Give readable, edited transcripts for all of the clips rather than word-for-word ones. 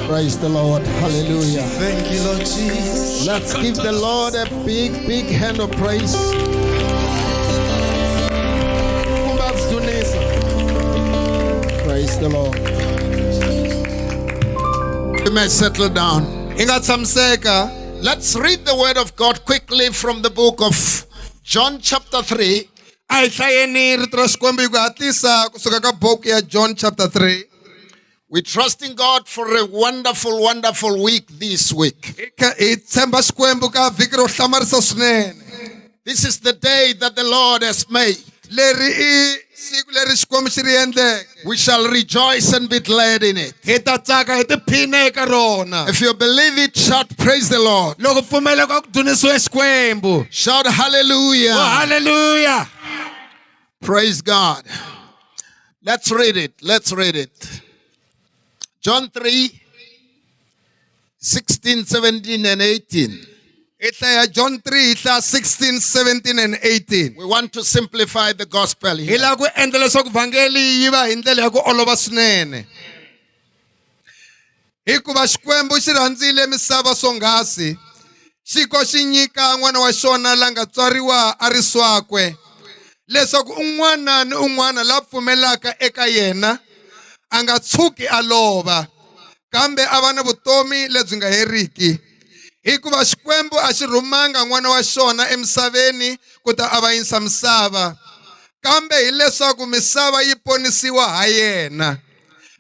Praise the Lord. Hallelujah. Thank you, Lord Jesus. Let's give the Lord a big, big hand of praise. Praise the Lord. You may settle down. Let's read the word of God quickly from the book of John chapter 3. John chapter 3. We're trusting God for a wonderful, wonderful week this week. This is the day that the Lord has made. We shall rejoice and be glad in it. If you believe it, shout praise the Lord. Shout hallelujah. Hallelujah. Praise God. Let's read it. Let's read it. John 3, 16, 17, and 18. John 3, 16, 17, and 18. We want to simplify the gospel here. Hikuva Xikwembu xi rhandzile misava swonghasi xiko xi nyika n'wana wa xona la nga tswariwa a ri swakwe leswaku un'wana ni un'wana la pfumelaka eka yena a nga tshuki a lova kambe a va na vutomi lebyi nga heriki hikuva Xikwembu a xi rhumanga n'wana wa xona emisaveni ku ta avanyisa misava kambe hileswaku misava yi ponisiwa ha yena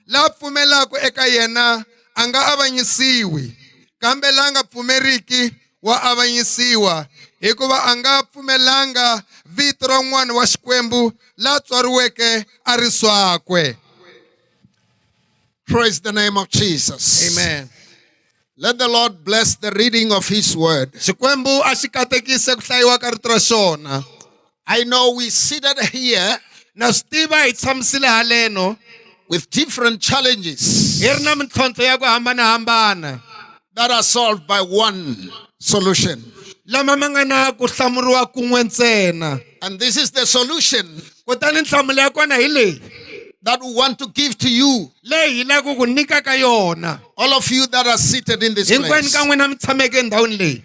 la pfumelaka eka yena a nga avanyisiwi kambe la nga pfumeriki wa avanyisiwa hikuva a nga pfumelanga vito ra n'wana wa Xikwembu la tswariweke a ri swakwe. Praise the name of Jesus. Amen. Let the Lord bless the reading of His word. Xikwembu a xi katekise ku hlayiwa ka rito ra xona. I know we seated here Na swi tiva hi tshamisile haleno with different challenges hi ri na mintlhontlho ya ku hambanahambana that are solved by one solution. lama ma nga na ku hlamuriwa kun'we ntsena. And this is the solution Kutani nhlamulo ya kona hi leyi that we want to give to you, leyi hi lava ku nyikaka yona all of you that are seated in this hinkwenu place. ka n'wina mi tshameke endhawini leyi.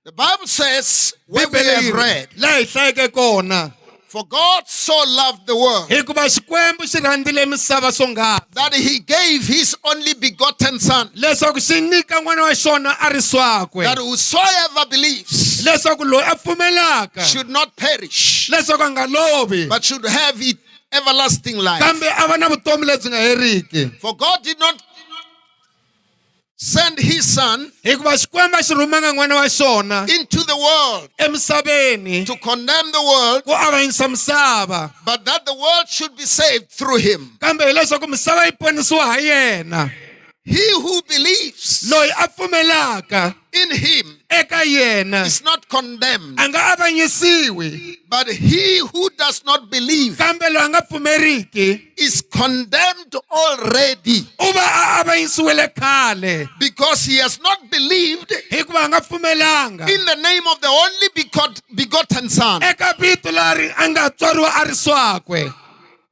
The Bible says, where we Bibele have yi read, ri laha hi hlayeke kona for God so loved the world hikuva Xikwembu xi rhandzile misava swonghasi that He gave His only begotten Son, leswaku xi nyika n'wana wa xona a ri swakwe that whosoever believes leswaku loyi a pfumelaka should not perish, leswaku a nga lovi but should have it everlasting life. kambe a va na vutomi lebyi nga heriki. For God did not send His Son Hikuva Xikwembu a xi rhumanga n'wana wa xona into the world emisaveni to condemn the world, ku avanyisa misava but that the world should be saved through Him. kambe hileswaku misava yi ponisiwa ha yena. He who believes Loyi a pfumelaka in Him eka yena is not condemned, a nga avanyisiwi but he who does not believe kambe loyi a nga pfumeriki is condemned already, u va a avanyisiwile khale because he has not believed hikuva a nga pfumelanga in the name of the only begotten Son. eka vito leri a nga tswariwa a ri swakwe.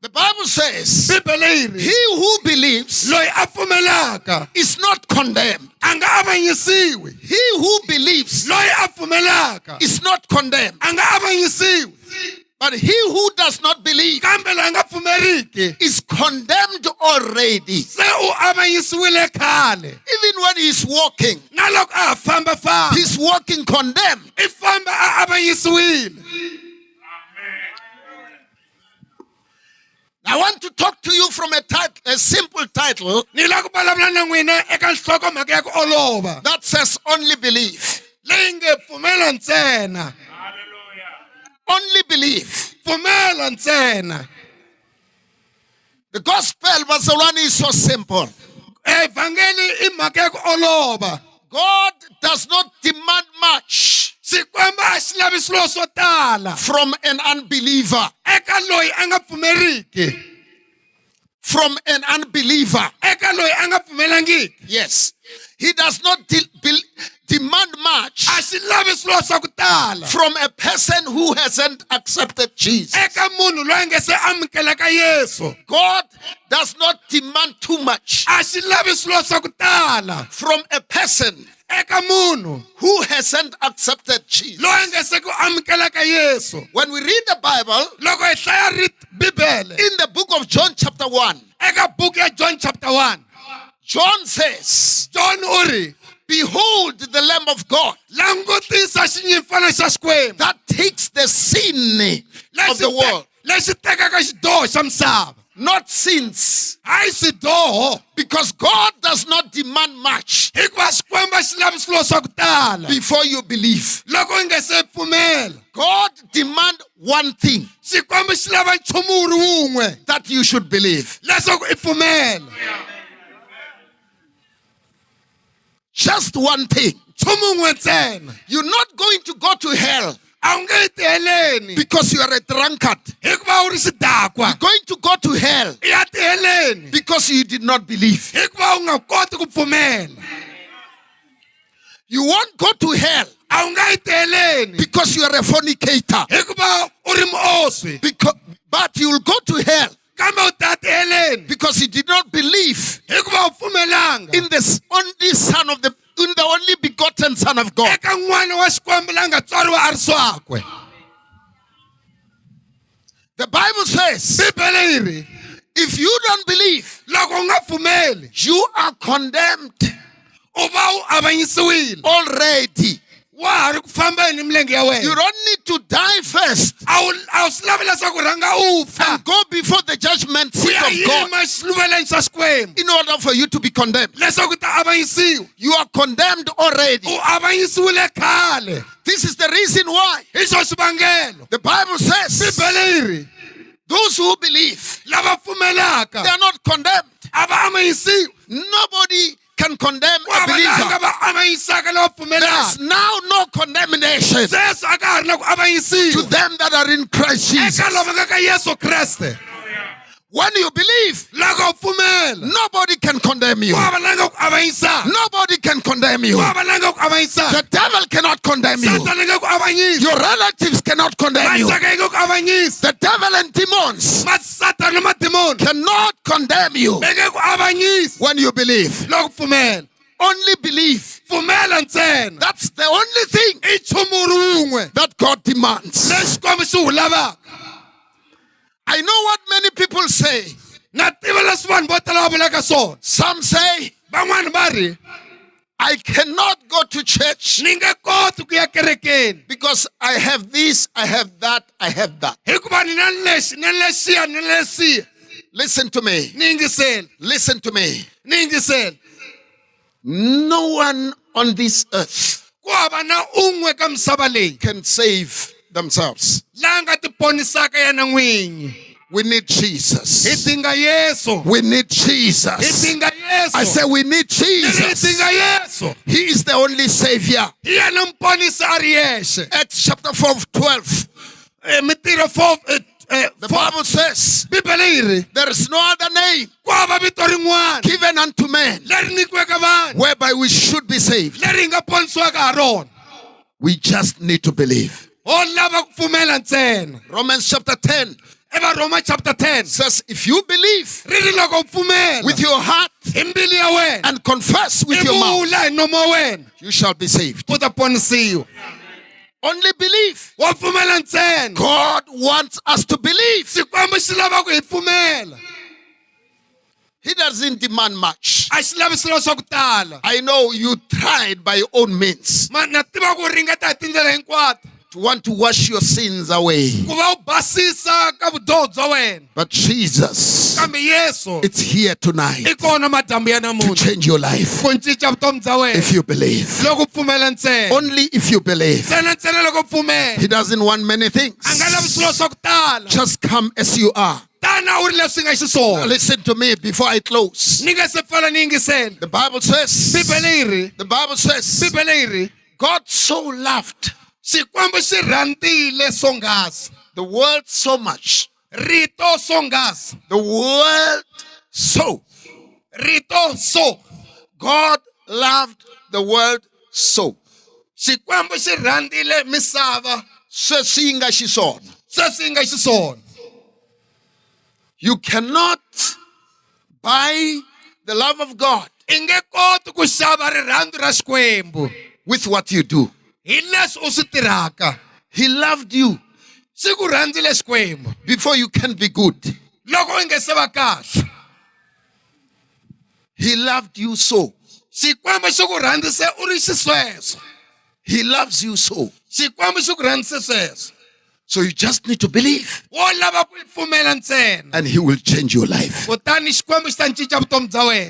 The Bible says, Bibele yi ri he who believes loyi a pfumelaka is not condemned. a nga avanyisiwi. He who believes Loyi a pfumelaka is not condemned. a nga avanyisiwi But he who does not believe kambe loyi a nga pfumeriki is condemned already. se u avanyisiwile khale. Even when he's walking, Na loko a ha fambafamba he's walking condemned. i famba a avanyisiwile. I want to talk to you from a simple title Ni lava ku vulavula na n'wina eka nhlokomhaka ya ku olova that says only believe. leyi nge pfumela ntsena. Only believe. Pfumela ntsena. The gospel, Barcelona, is so simple. Evangeli i mhaka ya ku olova. God does not demand much Xikwembu a xi lavi swilo swo tala from an unbeliever. eka loyi a nga pfumeriki. From an unbeliever. Eka loyi a nga pfumelangiki. Yes. He does not demand much a xi lavi swilo swa ku tala from a person who hasn't accepted Jesus. eka munhu loyi a nga se amukelaka Yesu. God does not demand too much A xi lavi swilo swa ku tala from a person eka munhu who hasn't accepted Jesus. loyi a nga se ku amukelaka Yesu. When we read the Bible, Loko hi hlaya Bibele in the book of John chapter 1, eka buku ya John chapter 1, John says, John u ri, behold the Lamb of God langutisa xinyimpfana xa Xikwembu that takes the sin of the world. lexi tekaka xidoho xa misava. Not sins. Hayi swidoho. Because God does not demand much Hikuva Xikwembu a xi lavi swilo swa ku tala before you believe. loko u nga se pfumela. God demands one thing, Xikwembu xi lava nchumu wu ri wun'we that you should believe. leswaku i pfumela. Just one thing. Nchumu wun'we ntsena. You're not going to go to hell A wu nge yi tiheleni because you are a drunkard. hikuva u ri xidakwa. You're going to go to hell I ya tiheleni because you did not believe. hikuva u nga koti ku pfumela. You won't go to hell A wu nga yi tiheleni because you are a fornicator. hikuva u ri muoswi. But you will go to hell Kambe u ta tiheleni because you did not believe hikuva u pfumelanga in the only begotten Son of God. eka n'wana wa Xikwembu la nga tswariwa a ri swakwe. The Bible says, Bibele yi ri, if you don't believe, loko u nga pfumeli you are condemned u va u avanyisiwile. already. Wa ha ri ku fambeni milenge ya You wena. don't need to die first A wu swi lavi leswaku rhanga u fa and go before the judgment u seat ya of God yima xiluveleni xa Xikwembu in order for you to be condemned. leswaku u ta avanyisiwa. You are condemned already. U avanyisiwile khale. This is the reason why Hi xo xivangelo. the Bible says Bibele yi ri, those who believe, lava pfumelaka they are not condemned. a va avanyisiwi. Nobody can condemn Ku a hava lava believer. va avanyisaka lava There is pfumelaka. now no condemnation Sweswi a ka ha ri na ku to avanyisiwa them that are in Christ Jesus. eka lava nga ka Yesu Kreste. When you believe, Loko u pfumela nobody can condemn you. ku hava langa ku avanyisaka. Nobody can condemn you. Ku hava langa ku avanyisaka. The devil cannot condemn you. Satana nga ku avanyisa. Your relatives cannot condemn you. Maxaka yi nga ku avanyisa. The devil and demons Masatana na madimoni cannot condemn you va nga ku avanyisa when you believe. loko u pfumela. Only believe. Pfumela ntsena. That's the only thing I nchumu wu ri wun'we that God demands. leswi Xikwembu xi wu lavaka. I know what many people say. Na tiva leswi vanhu vo tala va vulaka swona. Some say, Van'wani va ri, I cannot go to church ni nge koti ku ya kerekeni because I have this, I have that, I have that. hikuva ni na lexi ni lexiya ni lesiya. Listen to me. Ni yingiseli. Listen to me. Ni yingiseli. No one on this earth Ku hava na un'we ka misava leyi can save themselves. la nga tiponisaka yena n'winyi. We need Hi Jesus. dinga Yesu. We need Hi Jesus. dinga Yesu. I say we need Hi Jesus. dinga Yesu. He is the only Savior. Hi yena muponisi a ri yexe. Acts chapter 4, 12. Mintirho 4 The Bible says, Bibele yi ri, there is no other name ku hava vito rin'wana given unto men leri nyikiweke vanhu whereby we should be saved. leri hi nga ponisiwaka ha rona. We just need to believe. Ho lava ku pfumela ntsena. Romans chapter 10 Evaroma chapter 10 says, if you believe ri ri loko u pfumela with your heart hi mbilu ya wena and confess with i your mouth, vula hi nomo wa wena you shall be saved. u ta ponisiwa. Only believe. Wa pfumela ntsena. God wants us to believe. Xikwembu xi lava ku hi pfumela. He doesn't demand much. A xi lavi swilo swa ku tala. I know you tried by your own means Na tiva ku ringeta hi tindlela hinkwato to want to wash your sins away. ku va u basisa ka vudoho bya wena. But Jesus, Kambe Yesu it's here tonight i kona madyambu ya to namuntlha change your life ku cinca vutomi bya if wena you believe. loko u pfumela ntsena. Only if you believe. Ntsena loko u pfumela. He doesn't want many A nga things. lavi swilo swa ku tala. Just come as you are. Tana u ri leswi nga xiswona. Listen to me before I close. Ni nga se pfala ni yingiseli. The Bible says, Bibele yi ri, the Bible says, Bibele yi ri, God so loved Xikwembu xi rhandzile swonghasi. the world so much. Rito swonghasi. The world so. Rito so. God loved the world so. Xikwembu xi rhandzile misava Sweswi yi nga xiswona. sweswi yi nga xiswona. You cannot buy the love of God I nge koti ku xava rirhandzu ra Xikwembu with what you do. hi leswi u swi tirhaka. He loved you Xi ku rhandzile Xikwembu before you can be good. loko u nge se va kahle. He loved you so. Xikwembu xi ku rhandzise u ri xisweswo. He loves you so. Xikwembu xi ku rhandzise sweswo. So you just need to believe Wo lava ku pfumela ntsena and he will change your life. kutani Xikwembu xi ta cinca vutomi bya wena.